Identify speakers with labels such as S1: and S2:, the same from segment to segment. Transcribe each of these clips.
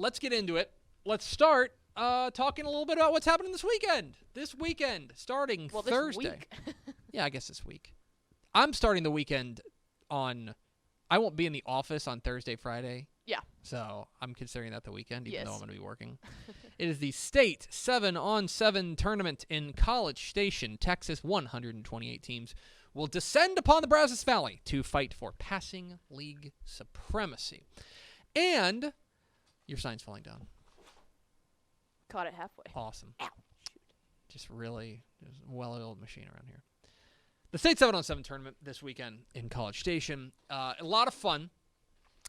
S1: let's get into it. Let's start talking a little bit about what's happening this weekend. Starting Thursday.
S2: This week.
S1: Yeah, I guess this week. I'm starting the weekend I won't be in the office on Thursday, Friday.
S2: Yeah.
S1: So I'm considering that the weekend, even though I'm going to be working. It is the state 7-on-7 tournament in College Station, Texas. 128 teams will descend upon the Brazos Valley to fight for passing league supremacy. And your sign's falling down.
S2: Caught it halfway.
S1: Awesome.
S2: Ow.
S1: Just really a well-oiled machine around here. The state 7-on-7 tournament this weekend in College Station. A lot of fun.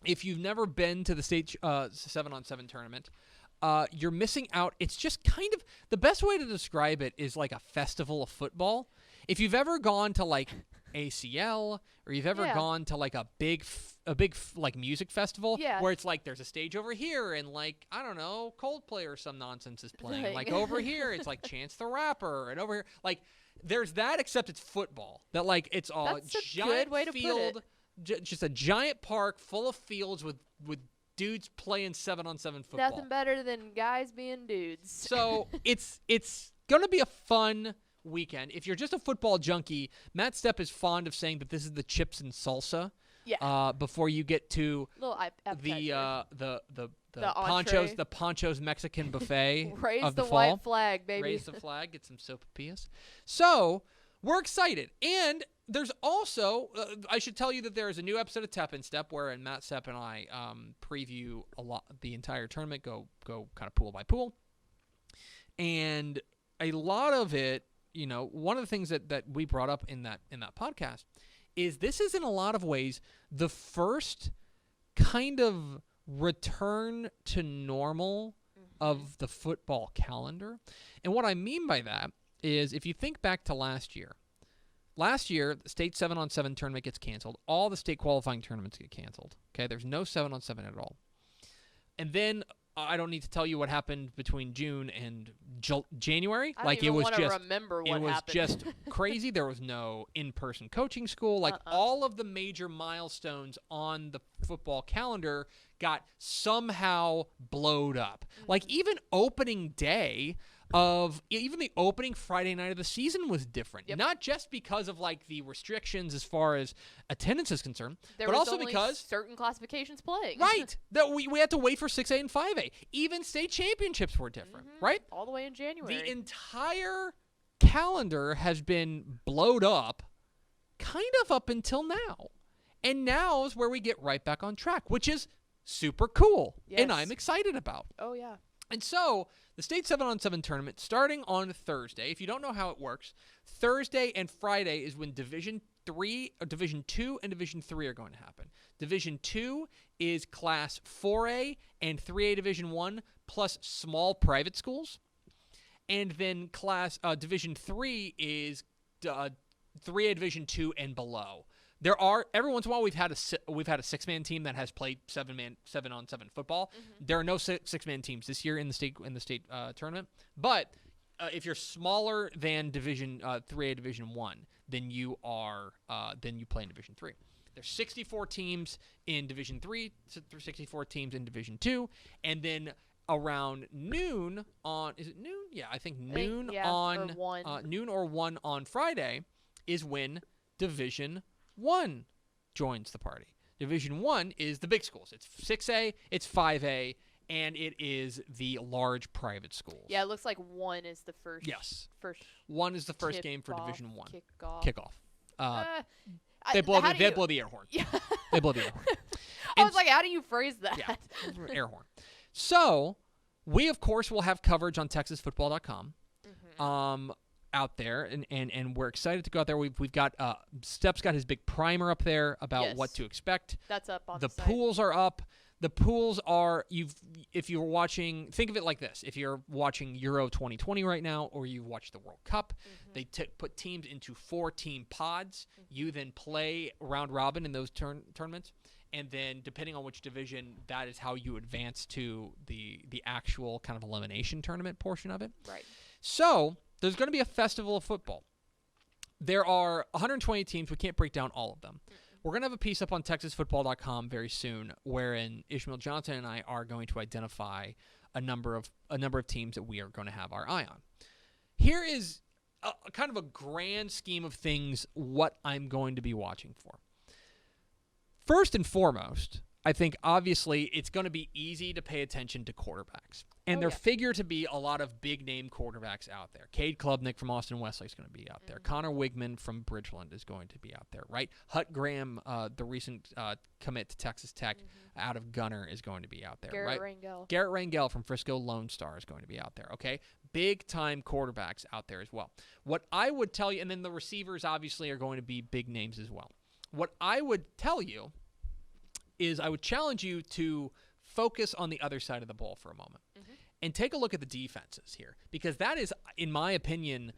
S1: If you've never been to the state 7-on-7 tournament, you're missing out. It's just kind of the best way to describe it is like a festival of football. If you've ever gone to like ACL or you've ever gone to like a big like music festival where it's like there's a stage over here and like I don't know Coldplay or some nonsense is playing.
S2: Right.
S1: Like over here it's like Chance the Rapper and over here like there's that except it's football. That like it's a giant
S2: good way to
S1: field.
S2: put it.
S1: Just a giant park full of fields with dudes playing 7-on-7 football.
S2: Nothing better than guys being dudes.
S1: So it's going to be a fun weekend. If you're just a football junkie, Matt Stepp is fond of saying that this is the chips and salsa.
S2: Yeah.
S1: Before you get to the Ponchos Mexican buffet
S2: Raise
S1: of the fall.
S2: white flag, baby.
S1: Raise the flag. Get some sopapillas. So we're excited. And there's also, I should tell you that there is a new episode of Tep and Step wherein Matt Stepp and I preview the entire tournament, go kind of pool by pool. And a lot of it, you know, one of the things that we brought up in that podcast is this is in a lot of ways the first kind of return to normal of the football calendar. And what I mean by that is if you think back to last year, the state 7-on-7 tournament gets canceled. All the state qualifying tournaments get canceled. Okay, there's no 7-on-7 at all. And then I don't need to tell you what happened between June and January.
S2: I don't even want to remember what happened.
S1: It was just crazy. There was no in-person coaching school. Like all of the major milestones on the football calendar got somehow blowed up. Like even opening day even the opening Friday night of the season was different.
S2: Yep.
S1: Not just because of like the restrictions as far as attendance is concerned,
S2: but
S1: also
S2: only
S1: because
S2: certain classifications playing.
S1: Right. That we had to wait for 6A and 5A. Even state championships were different, right?
S2: All the way in January.
S1: The entire calendar has been blowed up kind of up until now. And now is where we get right back on track, which is super cool.
S2: Yes.
S1: And I'm excited about.
S2: Oh, yeah.
S1: And so the state 7-on-7 tournament starting on Thursday. If you don't know how it works, Thursday and Friday is when Division 2 and Division 3 are going to happen. Division 2 is Class 4A and 3A Division 1 plus small private schools. And then Division 3 is 3A Division 2 and below. There are every once in a while we've had a 6-man team that has played 7-on-7 football. There are no 6-man teams this year in the state tournament. But if you're smaller than Division 3A Division 1, then you play in Division 3. There's 64 teams in Division 3, 64 teams in Division 2, and then around noon on noon? Yeah, I think noon on
S2: or 1.
S1: Noon or 1 on Friday is when Division 1 joins the party. Division 1 is the big schools. It's 6A, it's 5A, and it is the large private schools.
S2: Yeah, it looks like 1 is the first.
S1: Yes.
S2: First
S1: 1 is the first game for Division 1.
S2: Kickoff.
S1: They blow the air horn.
S2: Yeah.
S1: They blow the air horn.
S2: I was like, how do you phrase that?
S1: Yeah, air horn. So we, of course, will have coverage on TexasFootball.com. Out there, and we're excited to go out there. We've got Stepp's got his big primer up there about what to expect.
S2: That's up on
S1: the
S2: site.
S1: Pools are up. The pools are if you're watching, think of it like this: if you're watching Euro 2020 right now, or you watch the World Cup, they put teams into 4-team pods. You then play round robin in those tournaments. And then, depending on which division, that is how you advance to the actual kind of elimination tournament portion of it.
S2: Right.
S1: So there's going to be a festival of football. There are 120 teams. We can't break down all of them. We're going to have a piece up on TexasFootball.com very soon wherein Ishmael Johnson and I are going to identify a number of teams that we are going to have our eye on. Here is a kind of a grand scheme of things what I'm going to be watching for. First and foremost, I think obviously it's going to be easy to pay attention to quarterbacks. And there figure to be a lot of big-name quarterbacks out there. Cade Klubnik from Austin Westlake is going to be out there. Connor Wigman from Bridgeland is going to be out there, right? Hut Graham, the recent commit to Texas Tech out of Gunner, is going to be out there, right? Garrett Rangel from Frisco Lone Star is going to be out there, okay? Big-time quarterbacks out there as well. What I would tell you, and then the receivers obviously are going to be big names as well. What I would tell you is I would challenge you to focus on the other side of the ball for a moment and take a look at the defenses here, because that is, in my opinion,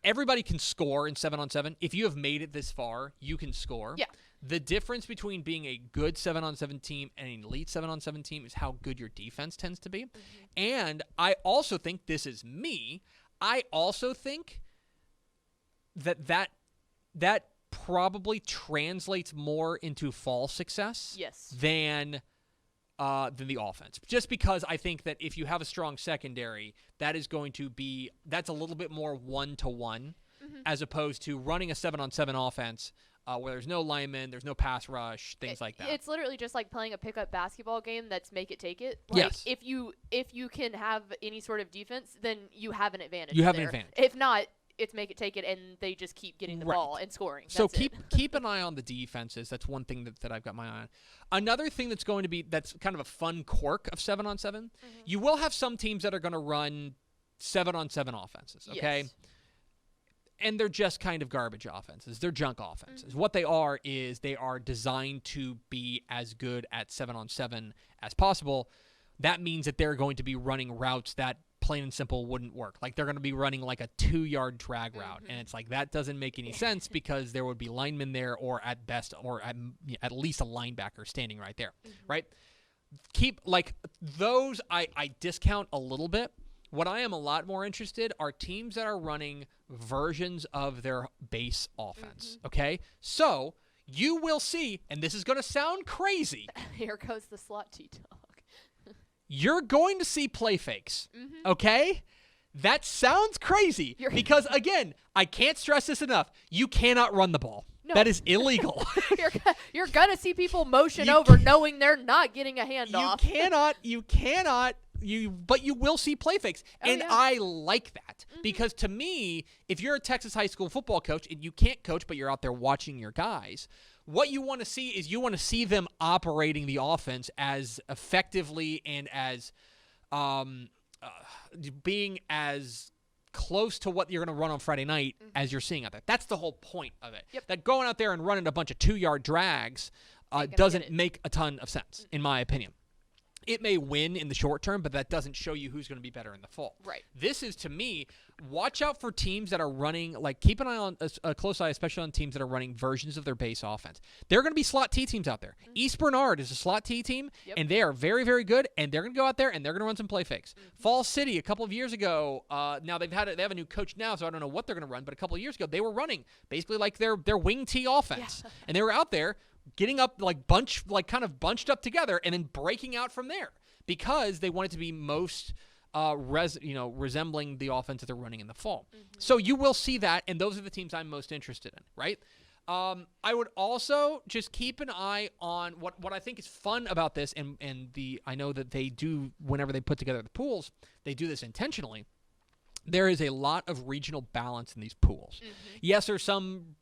S1: everybody can score in 7-on-7. If you have made it this far, you can score. Yeah. The difference between being a good 7-on-7 team and an elite 7-on-7 team is how good your defense tends to be. And I also think, this is me, I also think that probably translates more into fall success than the offense. Just because I think that if you have a strong secondary, that's a little bit more one-to-one as opposed to running a 7-on-7 offense where there's no linemen, there's no pass rush, things like that.
S2: It's literally just like playing a pickup basketball game that's make it take it. Like, if you can have any sort of defense, then you have an advantage.
S1: You have an advantage.
S2: If not, it's make it take it, and they just keep getting the ball and scoring.
S1: So keep an eye on the defenses. That's one thing that I've got my eye on. Another thing that's kind of a fun quirk of 7-on-7, you will have some teams that are going to run 7-on-7 offenses, okay? Yes. And they're just kind of garbage offenses. They're junk offenses. What they are is they are designed to be as good at 7-on-7 as possible. That means that they're going to be running routes that plain and simple wouldn't work. Like, they're going to be running like a 2-yard drag route. And it's like, that doesn't make any sense because there would be linemen there, or at best, or at least a linebacker standing right there, right? Keep, like, those I discount a little bit. What I am a lot more interested are teams that are running versions of their base offense, okay? So you will see, and this is going to sound crazy.
S2: Here goes the slot T-dog.
S1: You're going to see play fakes, okay? That sounds crazy because, again, I can't stress this enough. You cannot run the ball. No. That is illegal.
S2: You're going to see people motion over knowing they're not getting a handoff.
S1: You cannot. But you will see play fakes. I like that because, to me, if you're a Texas high school football coach and you can't coach but you're out there watching your guys, what you want to see is you want to see them operating the offense as effectively and as being as close to what you're going to run on Friday night as you're seeing out there. That's the whole point of it. That going out there and running a bunch of 2-yard drags doesn't make a ton of sense, in my opinion. It may win in the short term, but that doesn't show you who's going to be better in the fall.
S2: Right.
S1: This is, to me, watch out for teams that are running, like, keep an eye on, a close eye, especially on teams that are running versions of their base offense. There are going to be slot T teams out there. East Bernard is a slot T team, and they are very, very good, and they're going to go out there and they're going to run some play fakes. Fall City, a couple of years ago, now they have a new coach now, so I don't know what they're going to run, but a couple of years ago, they were running basically like their wing T offense. Yeah. And they were out there getting up, kind of bunched up together and then breaking out from there, because they want it to be most resembling the offense that they're running in the fall. So you will see that, and those are the teams I'm most interested in, right? I would also just keep an eye on what I think is fun about this, and I know that they do, whenever they put together the pools, they do this intentionally. There is a lot of regional balance in these pools. Yes, there's some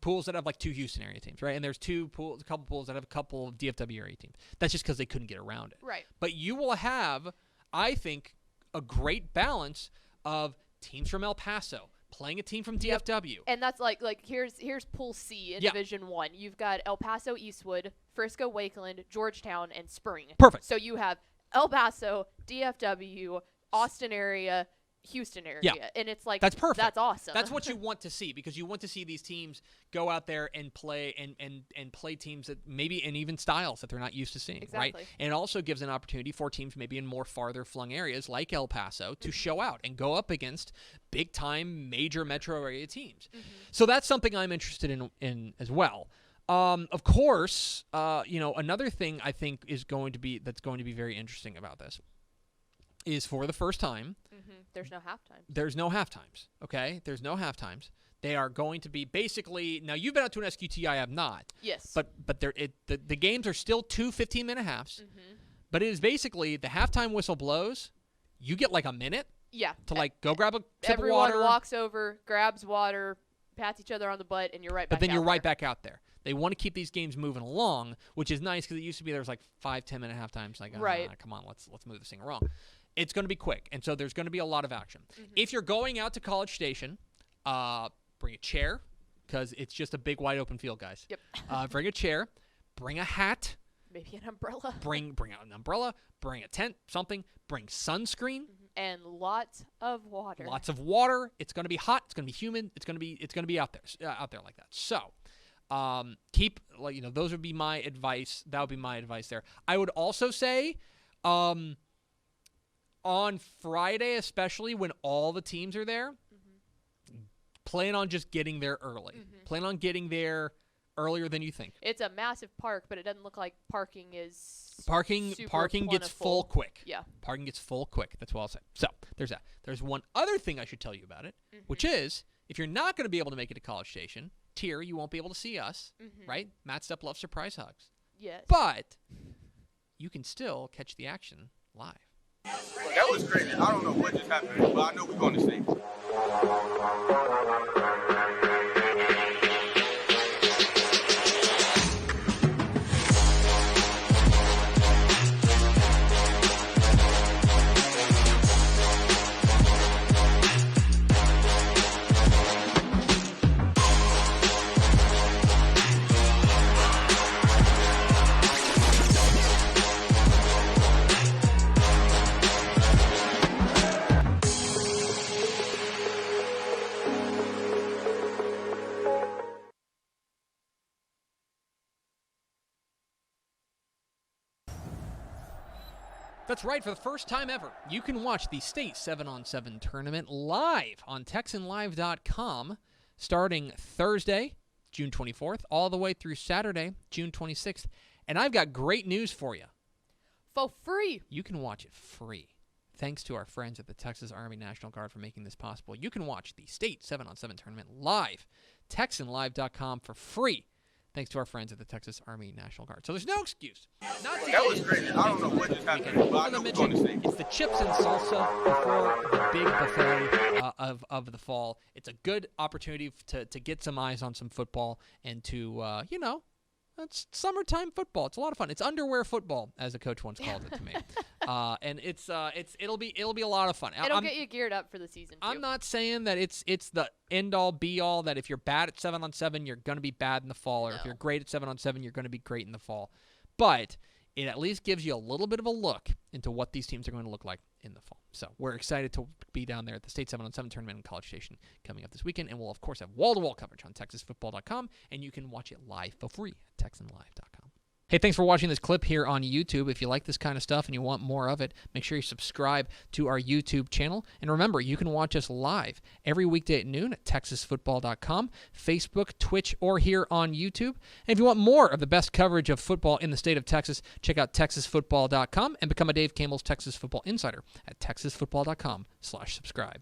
S1: pools that have like 2 Houston area teams, right? And there's a couple pools that have a couple of DFW area teams. That's just because they couldn't get around it.
S2: Right.
S1: But you will have, I think, a great balance of teams from El Paso playing a team from DFW.
S2: And that's like here's Pool C in Division 1. You've got El Paso, Eastwood, Frisco, Wakeland, Georgetown, and Spring.
S1: Perfect.
S2: So you have El Paso, DFW, Austin area, Houston area, and it's like,
S1: that's perfect.
S2: That's awesome.
S1: That's what you want to see, because you want to see these teams go out there and play and play teams that maybe in even styles that they're not used to seeing, right? And it also gives an opportunity for teams maybe in more farther flung areas like El Paso to show out and go up against big time major metro area teams. So that's something I'm interested in as well. Of course, another thing I think that's going to be very interesting about this is for the first time,
S2: there's no halftime.
S1: There's no halftimes. Okay, there's no halftimes. They are going to be basically now. You've been out to an SQT, I have not.
S2: Yes.
S1: But the games are still 2 15-minute halves. But it is basically the halftime whistle blows. You get like a minute.
S2: Yeah.
S1: To go grab a sip of water.
S2: Everyone walks over, grabs water, pats each other on the butt, and you're right back out.
S1: But then you're right back out there. They want to keep these games moving along, which is nice because it used to be there was like 5-10 minute halftimes. Like, come on, let's move this thing along. It's going to be quick, and so there's going to be a lot of action. If you're going out to College Station, bring a chair because it's just a big wide open field, guys.
S2: Yep.
S1: Bring a chair, bring a hat,
S2: maybe an umbrella.
S1: Bring out an umbrella, bring a tent, something. Bring sunscreen
S2: and lots of water.
S1: Lots of water. It's going to be hot. It's going to be humid. It's going to be out there like that. So. Keep those would be my advice. That would be my advice there. I would also say, on Friday, especially when all the teams are there, plan on just getting there early. Plan on getting there earlier than you think.
S2: It's a massive park, but it doesn't look like parking is
S1: parking gets full quick.
S2: Yeah.
S1: Parking gets full quick. That's what I'll say. So there's that. There's one other thing I should tell you about it, which is if you're not going to be able to make it to College Station, Tier, you won't be able to see us, right? Matt Stepp loves surprise hugs.
S2: Yes.
S1: But you can still catch the action live.
S3: That was crazy. I don't know what just happened, but I know we're going to see.
S1: That's right. For the first time ever, you can watch the State 7-on-7 tournament live on TexanLive.com starting Thursday, June 24th, all the way through Saturday, June 26th. And I've got great news for you.
S2: For free.
S1: You can watch it free. Thanks to our friends at the Texas Army National Guard for making this possible. You can watch the State 7-on-7 tournament live, TexanLive.com for free. Thanks to our friends at the Texas Army National Guard. So there's no excuse. Not to
S3: that was crazy. I don't know what just happened, but I know we're going to see.
S1: It's the chips and salsa before the big buffet of the fall. It's a good opportunity to get some eyes on some football and to, it's summertime football. It's a lot of fun. It's underwear football, as a coach once called it to me. And it'll be a lot of fun.
S2: It'll get you geared up for the season, too.
S1: I'm not saying that it's the end-all, be-all, that if you're bad at 7-on-7, you're going to be bad in the fall, or if you're great at 7-on-7, you're going to be great in the fall. But it at least gives you a little bit of a look into what these teams are going to look like in the fall. So we're excited to be down there at the State 7-on-7 tournament in College Station coming up this weekend, and we'll, of course, have wall-to-wall coverage on TexasFootball.com, and you can watch it live for free at TexanLive.com. Hey, thanks for watching this clip here on YouTube. If you like this kind of stuff and you want more of it, make sure you subscribe to our YouTube channel. And remember, you can watch us live every weekday at noon at TexasFootball.com, Facebook, Twitch, or here on YouTube. And if you want more of the best coverage of football in the state of Texas, check out TexasFootball.com and become a Dave Campbell's Texas Football Insider at TexasFootball.com/subscribe.